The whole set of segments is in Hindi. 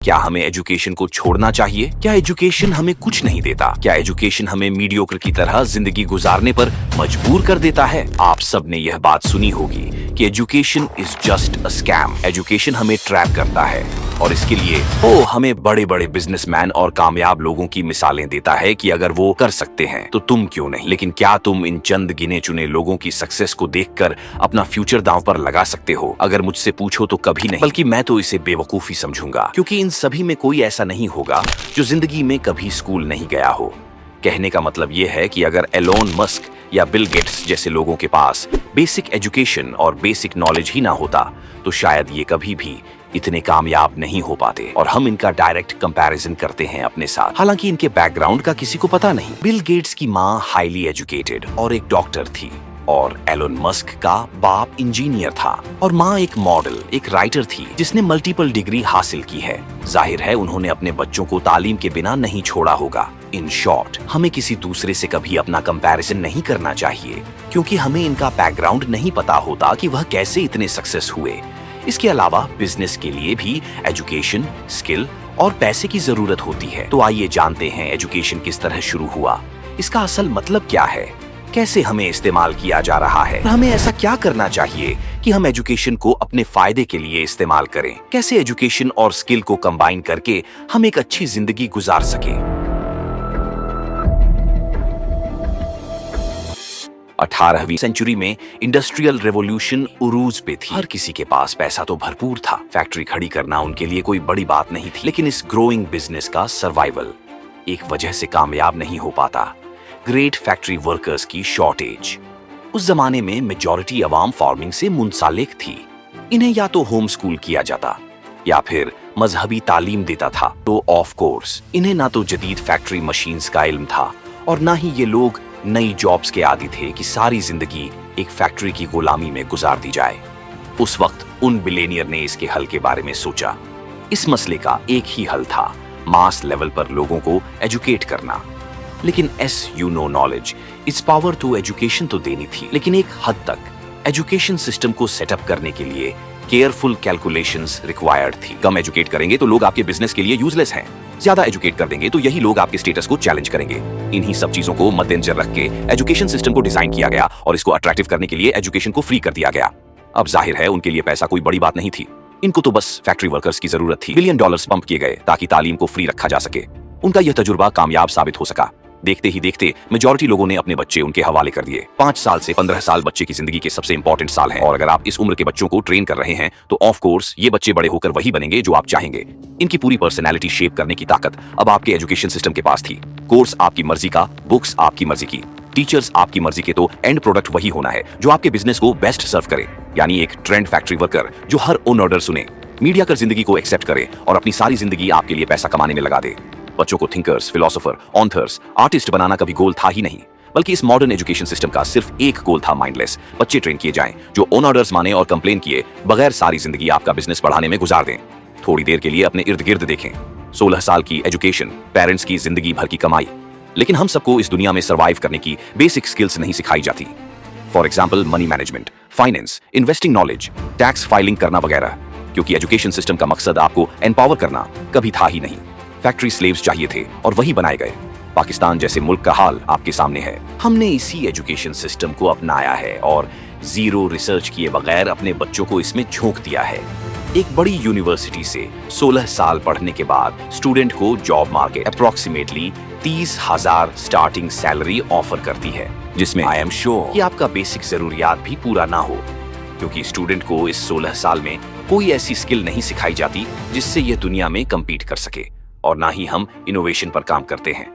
क्या हमें एजुकेशन को छोड़ना चाहिए? क्या एजुकेशन हमें कुछ नहीं देता? क्या एजुकेशन हमें मीडियोक्र की तरह जिंदगी गुजारने पर मजबूर कर देता है? आप सब ने यह बात सुनी होगी कि education is just a scam. Education हमें ट्रैप करता है और इसके लिए वो हमें बड़े बड़े बिजनेसमैन और कामयाब लोगों की मिसालें देता है कि अगर वो कर सकते हैं तो तुम क्यों नहीं। लेकिन क्या तुम इन चंद गिने चुने लोगों की सक्सेस को देखकर अपना फ्यूचर दांव पर लगा सकते हो? अगर मुझसे पूछो तो कभी नहीं, बल्कि मैं तो इसे बेवकूफी समझूंगा, क्योंकि इन सभी में कोई ऐसा नहीं होगा जो जिंदगी में कभी स्कूल नहीं गया हो। कहने का मतलब ये है कि अगर एलोन मस्क या बिल गेट्स जैसे लोगों के पास बेसिक एजुकेशन और बेसिक नॉलेज ही ना होता तो शायद ये कभी भी इतने कामयाब नहीं हो पाते। और हम इनका डायरेक्ट कंपैरिजन करते हैं अपने साथ, हालांकि इनके बैकग्राउंड का किसी को पता नहीं। बिल गेट्स की माँ हाईली एजुकेटेड और एक डॉक्टर थी, और एलोन मस्क का बाप इंजीनियर था, और माँ एक मॉडल, एक राइटर थी जिसने मल्टीपल डिग्री हासिल की है। जाहिर है उन्होंने अपने बच्चों को तालीम के बिना नहीं छोड़ा होगा। इन शॉर्ट, हमें किसी दूसरे से कभी अपना कंपैरिजन नहीं करना चाहिए, क्योंकि हमें इनका बैकग्राउंड नहीं पता होता कि वह कैसे इतने सक्सेस हुए। इसके अलावा बिजनेस के लिए भी एजुकेशन, स्किल और पैसे की जरूरत होती है। तो आइए जानते हैं एजुकेशन किस तरह शुरू हुआ, इसका असल मतलब क्या है, कैसे हमें इस्तेमाल किया जा रहा है, हमें ऐसा क्या करना चाहिए कि हम एजुकेशन को अपने फायदे के लिए इस्तेमाल करें, कैसे एजुकेशन और स्किल को कंबाइन करके हम एक अच्छी जिंदगी गुजार सके। 18वीं सेंचुरी में इंडस्ट्रियल रेवोल्यूशन उरूज पे थी। हर किसी के पास पैसा तो भरपूर था, फैक्ट्री खड़ी करना उनके लिए कोई बड़ी बात नहीं थी। लेकिन इस ग्रोइंग बिजनेस का सर्वाइवल एक वजह से कामयाब नहीं हो पाता, ग्रेट फैक्ट्री वर्कर्स की शॉर्टेज। उस जमाने में मेजॉरिटी अवाम फार्मिंग से मुंसलिक थी। इन्हें या तो होम स्कूल किया जाता या फिर मजहबी तालीम देता था। तो ऑफ कोर्स इन्हें ना तो जदीद फैक्ट्री मशीन्स का इल्म था और ना ही ये लोग नई जॉब्स के आदी थे कि सारी जिंदगी एक फैक्ट्री की गुलामी में गुजार दी जाए। उस वक्त उन बिलियनियर ने इसके हल के बारे में सोचा। इस मसले का एक ही हल था, मास लेवल पर लोगों को एजुकेट करना। लेकिन knowledge it's power to education तो देनी थी, लेकिन एक हद तक एजुकेशन सिस्टम को सेटअप करने के लिए केयरफुल कैलकुलेशंस रिक्वायर्ड थी। कम एजुकेट करेंगे तो लोग आपके बिजनेस के लिए यूजलेस हैं, ज्यादा एजुकेट कर देंगे तो यही लोग आपके स्टेटस को चैलेंज करेंगे। इन्हीं सब चीजों को मद्देनजर रख के एजुकेशन सिस्टम को डिजाइन किया गया और इसको अट्रैक्टिव करने के लिए एजुकेशन को फ्री कर दिया गया। अब जाहिर है उनके लिए पैसा कोई बड़ी बात नहीं थी, इनको तो बस फैक्ट्री वर्कर्स की जरूरत थी। $1 बिलियन पंप किए गए ताकि तालीम को फ्री रखा जा सके। उनका यह तजुर्बा कामयाब साबित हो सका। देखते ही देखते मेजॉरिटी लोगों ने अपने बच्चे उनके हवाले कर दिए। 5 साल से 15 साल बच्चे की जिंदगी के सबसे इंपॉर्टेंट साल हैं, और अगर आप इस उम्र के बच्चों को ट्रेन कर रहे हैं तो ऑफ कोर्स ये बच्चे बड़े होकर वही बनेंगे जो आप चाहेंगे। इनकी पूरी पर्सनैलिटी शेप करने की ताकत अब आपके एजुकेशन सिस्टम के पास थी। कोर्स आपकी मर्जी का, बुक्स आपकी मर्जी की, टीचर्स आपकी मर्जी के, तो एंड प्रोडक्ट वही होना है जो आपके बिजनेस को बेस्ट सर्व करे। यानी एक ट्रेंड फैक्ट्री वर्कर जो हर ओन ऑर्डर सुने, मीडिया कर जिंदगी को एक्सेप्ट करे और अपनी सारी जिंदगी आपके लिए पैसा कमाने में लगा दे। बच्चों को थिंकर्स, फिलोसोफर, ऑथर्स, आर्टिस्ट बनाना कभी गोल था ही नहीं, बल्कि इस मॉडर्न एजुकेशन सिस्टम का सिर्फ एक गोल था, माइंडलेस बच्चे ट्रेन किए जाएं जो ओन ऑर्डर्स माने और कंप्लेन किए बगैर सारी जिंदगी आपका बिजनेस बढ़ाने में गुजार दें। थोड़ी देर के लिए अपने इर्द गिर्द देखें, 16 साल की एजुकेशन, पेरेंट्स की जिंदगी भर की कमाई, लेकिन हम सबको इस दुनिया में सर्वाइव करने की बेसिक स्किल्स नहीं सिखाई जाती। For example money management, finance, investing knowledge, tax filing करना वगैरह, क्योंकि एजुकेशन सिस्टम का मकसद आपको एम्पावर करना कभी था ही नहीं। फैक्ट्री स्लेव्स चाहिए थे और वही बनाए गए। पाकिस्तान जैसे मुल्क का हाल आपके सामने है। हमने इसी एजुकेशन सिस्टम को अपनाया है और जीरो रिसर्च किए बगैर अपने बच्चों को इसमें झोंक दिया है। एक बड़ी यूनिवर्सिटी से 16 साल पढ़ने के बाद स्टूडेंट को job market approximately 30,000 starting salary offer करती है, जिसमें आई एम श्योर कि आपका बेसिक जरूरियात भी पूरा ना हो, क्योंकि स्टूडेंट को इस 16 साल में कोई ऐसी स्किल नहीं सिखाई जाती जिससे यह दुनिया में कम्पीट कर सके, और ना ही हम इनोवेशन पर काम करते हैं।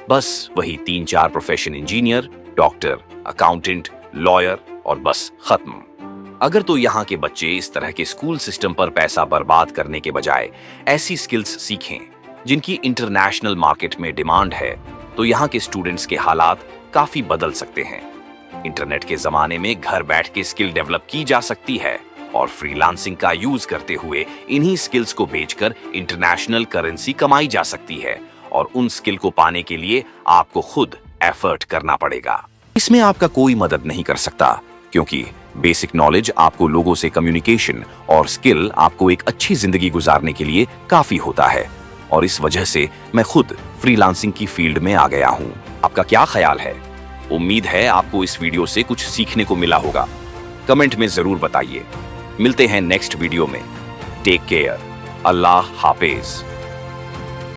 बस वही 3-4 profession, engineer, doctor, accountant, lawyer और बस खत्म। अगर तो यहाँ के बच्चे इस तरह के स्कूल सिस्टम पर पैसा बर्बाद करने के बजाय ऐसी स्किल्स सीखें जिनकी इंटरनेशनल मार्केट में डिमांड है, तो यहाँ के स्टूडेंट्स के हालात काफी बदल सकते हैं। इंटरनेट के जमाने में घर बैठ के स्किल डेवलप की जा सकती है और फ्रीलांसिंग का यूज करते हुए इन्हीं स्किल्स को बेचकर इंटरनेशनल करेंसी कमाई जा सकती है, और उन स्किल को पाने के लिए आपको खुद एफर्ट करना पड़ेगा। इसमें आपका कोई मदद नहीं कर सकता, क्योंकि बेसिक नॉलेज आपको लोगों से कम्युनिकेशन और स्किल आपको एक अच्छी जिंदगी गुजारने के लिए काफी होता है, और इस वजह से मैं खुद फ्रीलांसिंग की फील्ड में आ गया हूं। आपका क्या ख्याल है? उम्मीद है आपको इस वीडियो से कुछ सीखने को मिला होगा। कमेंट में जरूर बताइए। मिलते हैं नेक्स्ट वीडियो में। Take care. अल्लाह हाफिज।